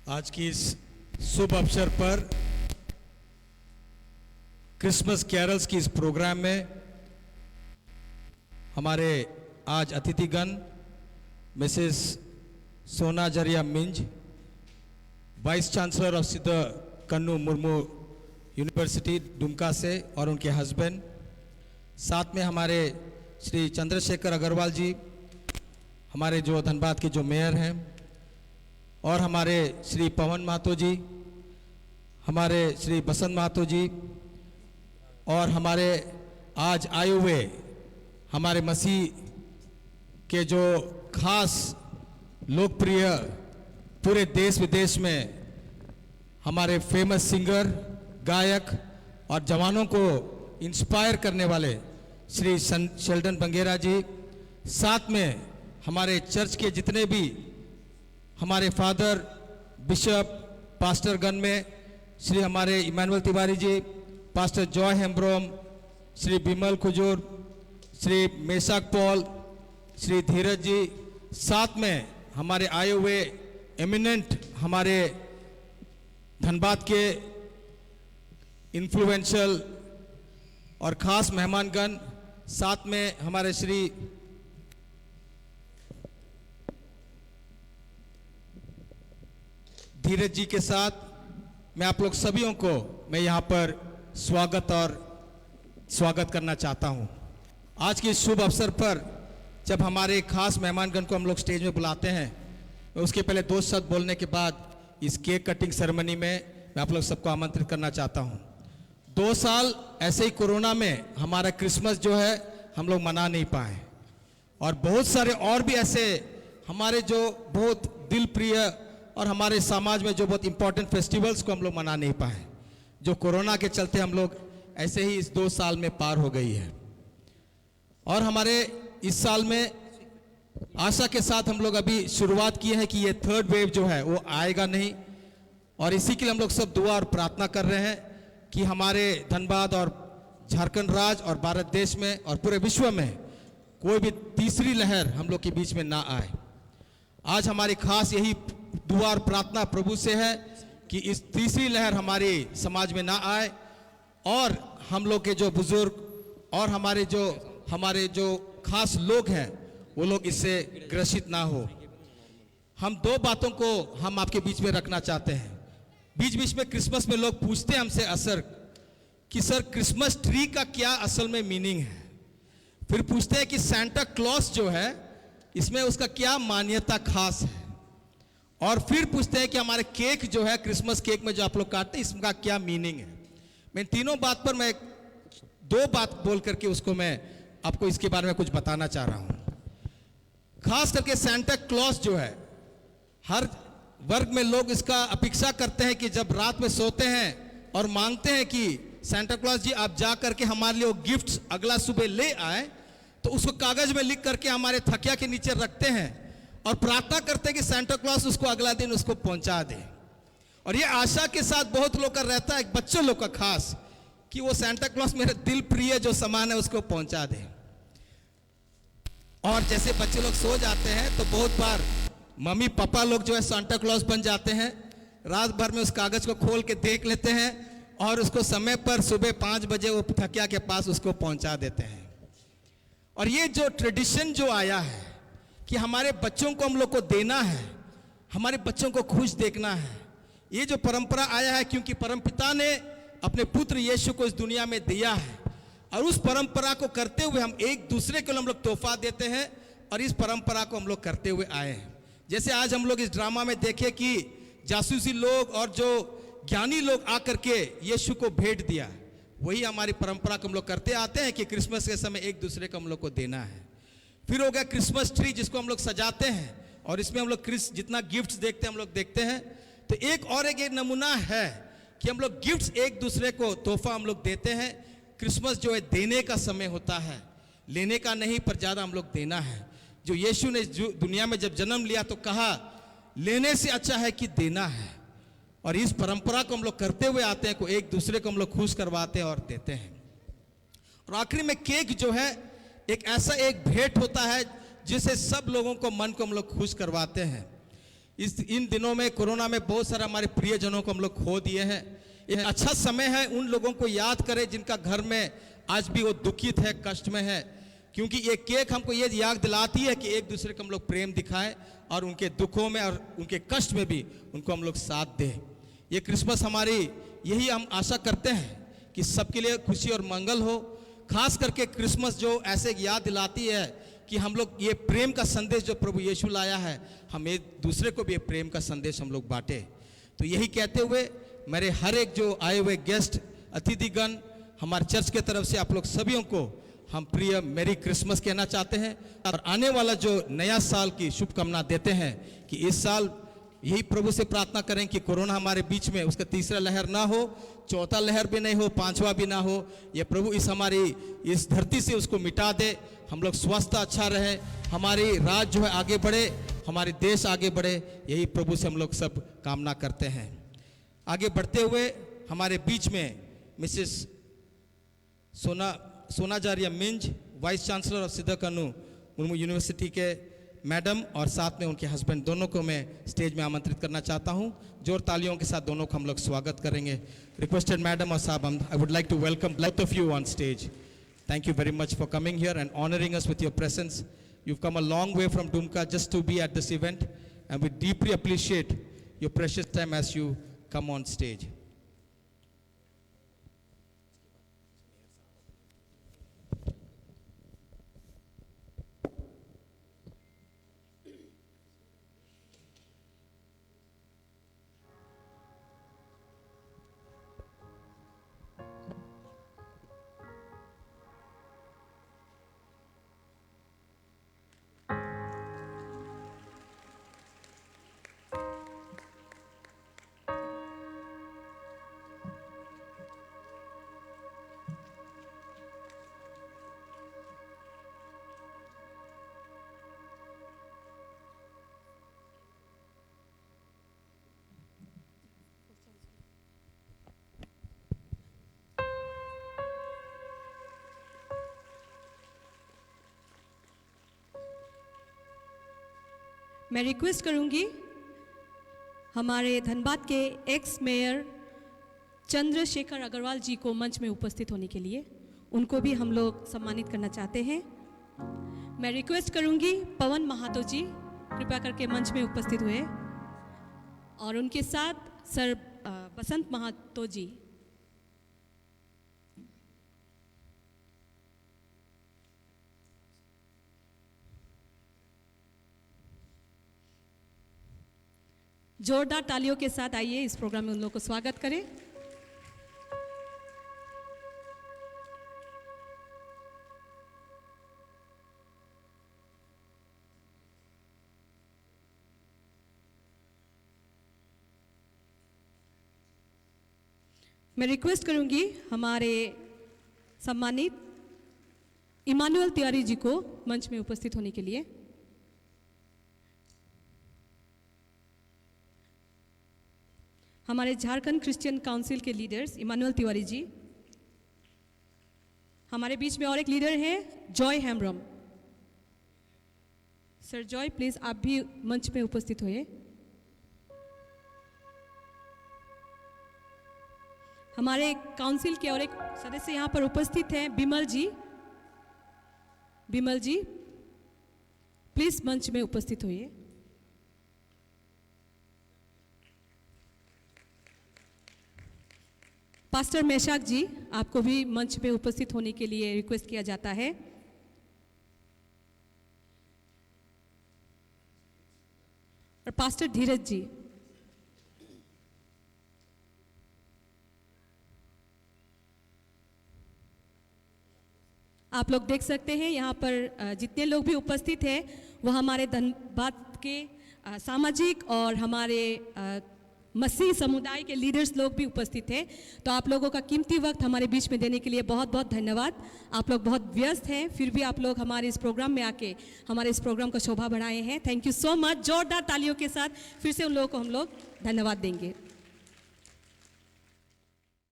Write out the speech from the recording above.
आज की इस शुभ अवसर पर क्रिसमस कैरल्स की इस प्रोग्राम में हमारे आज अतिथिगण मिसेस सोना जरिया मिंज, वाइस चांसलर ऑफ सिद्ध कन्नू मुर्मू यूनिवर्सिटी दुमका से, और उनके हस्बैंड, साथ में हमारे श्री चंद्रशेखर अग्रवाल जी, हमारे जो धनबाद के जो मेयर हैं, और हमारे श्री पवन महतो जी, हमारे श्री बसंत महतो जी, और हमारे आज आए हुए हमारे मसीह के जो खास लोकप्रिय पूरे देश विदेश में हमारे फेमस सिंगर, गायक और जवानों को इंस्पायर करने वाले श्री शेल्डन बंगेरा जी, साथ में हमारे चर्च के जितने भी हमारे फादर, बिशप, पास्टर गण में श्री हमारे इमानुअल तिवारी जी, पास्टर जॉय हेम्ब्रोम, श्री बिमल खुजूर, श्री मेसाक पॉल, श्री धीरज जी, साथ में हमारे आए हुए एमिनेंट हमारे धनबाद के इन्फ्लुएंशियल और ख़ास मेहमानगण, साथ में हमारे श्री धीरज जी के साथ मैं आप लोग सभी को मैं यहाँ पर स्वागत करना चाहता हूँ। आज के इस शुभ अवसर पर जब हमारे खास मेहमानगण को हम लोग स्टेज में बुलाते हैं, उसके पहले दो शब्द बोलने के बाद इस केक कटिंग सेरेमनी में मैं आप लोग सबको आमंत्रित करना चाहता हूँ। 2 साल ऐसे ही कोरोना में हमारा क्रिसमस जो है हम लोग मना नहीं पाए, और बहुत सारे और भी ऐसे हमारे जो बहुत दिल प्रिय और हमारे समाज में जो बहुत इंपॉर्टेंट फेस्टिवल्स को हम लोग मना नहीं पाए, जो कोरोना के चलते हम लोग ऐसे ही इस 2 साल में पार हो गई है। और हमारे इस साल में आशा के साथ हम लोग अभी शुरुआत की है कि ये 3rd वेव जो है वो आएगा नहीं, और इसी के लिए हम लोग सब दुआ और प्रार्थना कर रहे हैं कि हमारे धनबाद और झारखंड राज्य और भारत देश में और पूरे विश्व में कोई भी तीसरी लहर हम लोग के बीच में ना आए। आज हमारी खास यही दुआ और प्रार्थना प्रभु से है कि इस तीसरी लहर हमारे समाज में ना आए, और हम लोग के जो बुजुर्ग और हमारे जो खास लोग हैं वो लोग इससे ग्रसित ना हो। हम 2 बातों को हम आपके बीच में रखना चाहते हैं। बीच बीच में क्रिसमस में लोग पूछते हैं हमसे असर कि सर क्रिसमस ट्री का क्या असल में मीनिंग है, फिर पूछते हैं कि सांता क्लॉज जो है इसमें उसका क्या मान्यता खास है, और फिर पूछते हैं कि हमारे केक जो है क्रिसमस केक में जो आप लोग काटते हैं इसका क्या मीनिंग है। मैं तीनों बात पर मैं 2 बात बोल करके उसको मैं आपको इसके बारे में कुछ बताना चाह रहा हूं। खास करके सांता क्लॉज जो है हर वर्ग में लोग इसका अपेक्षा करते हैं कि जब रात में सोते हैं और मांगते हैं कि सांता क्लॉज जी आप जा करके हमारे लिए गिफ्ट्स अगला सुबह ले आए, तो उसको कागज में लिख करके हमारे थकिया के नीचे रखते हैं और प्रार्थना करते हैं कि सांता क्लॉज उसको अगला दिन उसको पहुंचा दे। और ये आशा के साथ बहुत लोग का रहता है, बच्चों लोग का खास, कि वो सांता क्लॉज मेरे दिल प्रिय जो सामान है उसको पहुंचा दे। और जैसे बच्चे लोग सो जाते हैं तो बहुत बार मम्मी पापा लोग जो है सांता क्लॉज बन जाते हैं, रात भर में उस कागज को खोल के देख लेते हैं और उसको समय पर सुबह 5 बजे वो थकिया के पास उसको पहुंचा देते हैं। और ये जो ट्रेडिशन जो आया है कि हमारे बच्चों को हम लोग को देना है, हमारे बच्चों को खुश देखना है, ये जो परंपरा आया है क्योंकि परमपिता ने अपने पुत्र यीशु को इस दुनिया में दिया है, और उस परंपरा को करते हुए हम एक दूसरे को हम लोग तोहफा देते हैं, और इस परंपरा को हम लोग करते हुए आए हैं। जैसे आज हम लोग इस ड्रामा में देखे कि जासूसी लोग और जो ज्ञानी लोग आकर के यीशु को भेंट दिया, वही हमारी परंपरा को हम लोग करते आते हैं कि क्रिसमस के समय एक दूसरे को हम लोग को देना है। फिर हो गया क्रिसमस ट्री जिसको हम लोग सजाते हैं, और इसमें हम लोग जितना गिफ्ट्स देखते हैं हम लोग देखते हैं, तो एक नमूना है कि हम लोग गिफ्ट्स एक दूसरे को तोहफा हम लोग देते हैं। क्रिसमस जो है देने का समय होता है, लेने का नहीं, पर ज़्यादा हम लोग देना है। जो यीशु ने दुनिया में जब जन्म लिया तो कहा लेने से अच्छा है कि देना है, और इस परंपरा को हम लोग करते हुए आते हैं, को एक दूसरे को हम लोग खुश करवाते हैं और देते हैं। और आखिरी में केक जो है एक ऐसा एक भेंट होता है जिससे सब लोगों को मन को हम लोग खुश करवाते हैं। इन दिनों में कोरोना में बहुत सारे हमारे प्रियजनों को हम लोग खो दिए हैं। यह अच्छा समय है उन लोगों को याद करें जिनका घर में आज भी वो दुखित है, कष्ट में है, क्योंकि ये केक हमको ये याद दिलाती है कि एक दूसरे को हम लोग प्रेम दिखाएं और उनके दुखों में और उनके कष्ट में भी उनको हम लोग साथ दें। ये क्रिसमस हमारी यही हम आशा करते हैं कि सबके लिए खुशी और मंगल हो। खास करके क्रिसमस जो ऐसे याद दिलाती है कि हम लोग ये प्रेम का संदेश जो प्रभु यीशु लाया है, हम एक दूसरे को भी ये प्रेम का संदेश हम लोग बांटे। तो यही कहते हुए मेरे हर एक जो आए हुए गेस्ट अतिथिगण, हमारे चर्च के तरफ से आप लोग सभी को हम प्रिय मेरी क्रिसमस कहना चाहते हैं और आने वाला जो नया साल की शुभकामना देते हैं कि इस साल यही प्रभु से प्रार्थना करें कि कोरोना हमारे बीच में उसका तीसरा लहर ना हो, चौथा लहर भी नहीं हो, पांचवा भी ना हो। ये प्रभु हमारी इस धरती से उसको मिटा दे, हम लोग स्वस्थ अच्छा रहे, हमारी राज्य जो है आगे बढ़े, हमारे देश आगे बढ़े, यही प्रभु से हम लोग सब कामना करते हैं। आगे बढ़ते हुए हमारे बीच में Mrs Sonajharia Minz, vice chancellor of Sido Kanhu Murmu university के मैडम और साथ में उनके हस्बैंड दोनों को मैं स्टेज में आमंत्रित करना चाहता हूं। जोर तालियों के साथ दोनों को हम लोग स्वागत करेंगे। रिक्वेस्टेड मैडम और साहब, I would like to welcome both of you on stage. Thank you very much for coming here and honoring us with your presence. You've come a long way from Dumka just to be at this event, and we deeply appreciate your precious time as you come on stage. मैं request करूंगी हमारे धनबाद के x mayor Chandrashekhar Agarwal जी को मंच में उपस्थित होने के लिए, उनको भी हम लोग सम्मानित करना चाहते हैं। मैं रिक्वेस्ट करूंगी पवन महातो जी कृपया करके मंच में उपस्थित हुए और उनके साथ सर बसंत महातो जी। जोरदार तालियों के साथ आइए इस प्रोग्राम में उन लोगों को स्वागत करें। मैं रिक्वेस्ट करूंगी हमारे सम्मानित इमानुअल तिवारी जी को मंच में उपस्थित होने के लिए। हमारे झारखंड क्रिश्चियन काउंसिल के लीडर्स इमानुअल तिवारी जी। हमारे बीच में और एक लीडर हैं Joy Hembram. Sir Joy please आप भी मंच में उपस्थित होइए। हमारे काउंसिल के और एक सदस्य यहाँ पर उपस्थित हैं बिमल जी। बिमल जी प्लीज मंच में उपस्थित होइए। पास्टर मैशाक जी आपको भी मंच पे उपस्थित होने के लिए रिक्वेस्ट किया जाता है। और पास्टर धीरज जी। आप लोग देख सकते हैं यहाँ पर जितने लोग भी उपस्थित हैं वो हमारे धनबाद के सामाजिक और हमारे मसीह समुदाय के लीडर्स लोग भी उपस्थित हैं। तो आप लोगों का कीमती वक्त हमारे बीच में देने के लिए बहुत बहुत धन्यवाद। आप लोग बहुत व्यस्त हैं, फिर भी आप लोग हमारे इस प्रोग्राम में आके हमारे इस प्रोग्राम को शोभा बढ़ाए हैं। Thank you so much. जोरदार तालियों के साथ फिर से उन लोगों को हम लोग धन्यवाद देंगे।